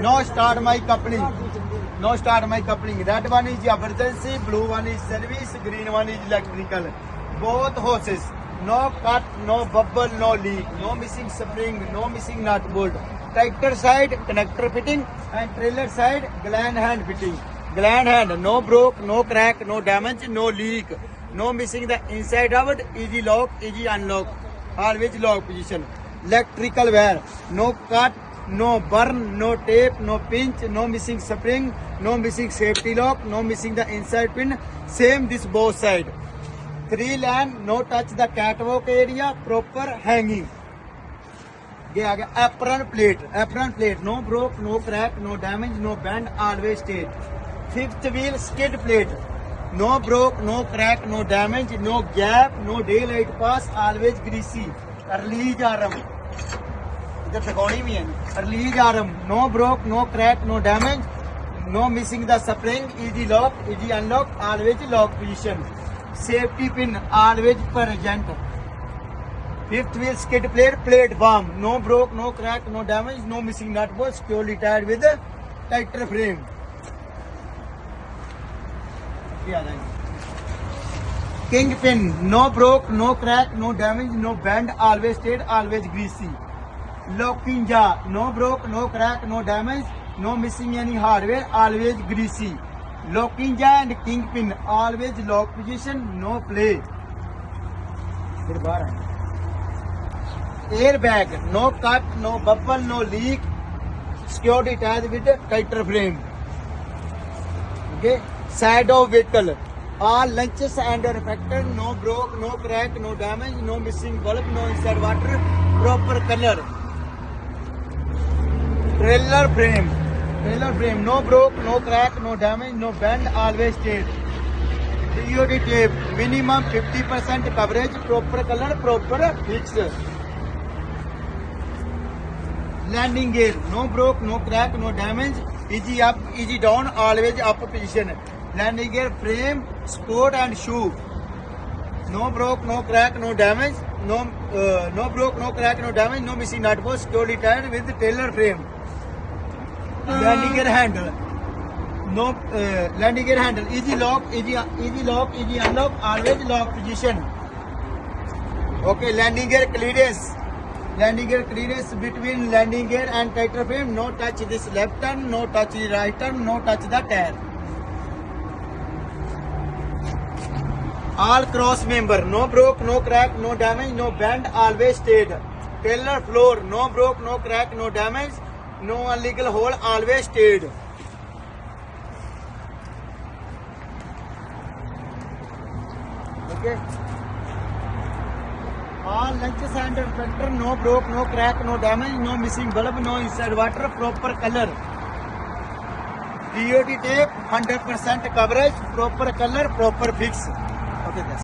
No start my coupling. No start my coupling. Red one is emergency, blue one is service, green one is electrical. Both hoses. No cut, no bubble, no leak, no missing spring, no missing nut bolt. Tractor side connector fitting and trailer side gland hand fitting. Gland hand, no broke, no crack, no damage, no leak, no missing the inside out, easy lock, easy unlock, always lock position. Electrical wire, no cut, no burn, no tape, no pinch, no missing spring, no missing safety lock, no missing the inside pin. Same this both side. 3 lane, no touch the catwalk area, proper hanging. ये आ गया apron plate, no broke, no crack, no damage, no bend, always straight. Fifth wheel skid plate, no broke, no crack, no damage, no gap, no daylight pass, always greasy. Release arm, इधर दिखानी भी है. Release arm, no broke, no crack, no damage, no missing the spring, easy lock, easy unlock, always lock position. Safety pin, always present. Fifth wheel skid plate, platform, no broke, no crack, no damage, no missing nut bolt, securely tied with a tractor frame. King pin, no broke, no crack, no damage, no bend, always straight, always greasy. Locking jaw, no broke, no crack, no damage, no missing any hardware, always greasy. Locking jaw and king pin, always lock position, no play. Airbag, no cut, no bubble, no leak, security tied with a tractor frame. Okay, side of vehicle, all lunches and reflector, no broke, no crack, no damage, no missing bulb, no inside water, proper color. Trailer frame, no broke, no crack, no damage, no bend, always straight. DOT tape, minimum 50% coverage, proper color, proper fix. Landing gear, no broke, no crack, no damage, easy up, easy down, always up position. Landing gear frame, sport and shoe. No broke, no crack, no damage, no broke, no crack, no damage, no missing nut bolt, securely tied with trailer frame. Landing gear handle, no landing gear handle, easy lock, easy unlock, always lock position. Okay, landing gear clearance. Landing gear clearance between landing gear and tractor frame. No touch this left turn, no touch the right turn, no touch the tire. All cross member, no broke, no crack, no damage, no bend, always stayed. Trailer floor, no broke, no crack, no damage, no illegal hole, always stayed. Okay. All lunches and reflector, no broke, no crack, no damage, no missing bulb, no inside water, proper color. DOT tape, 100% coverage, proper color, proper fix. Okay, that's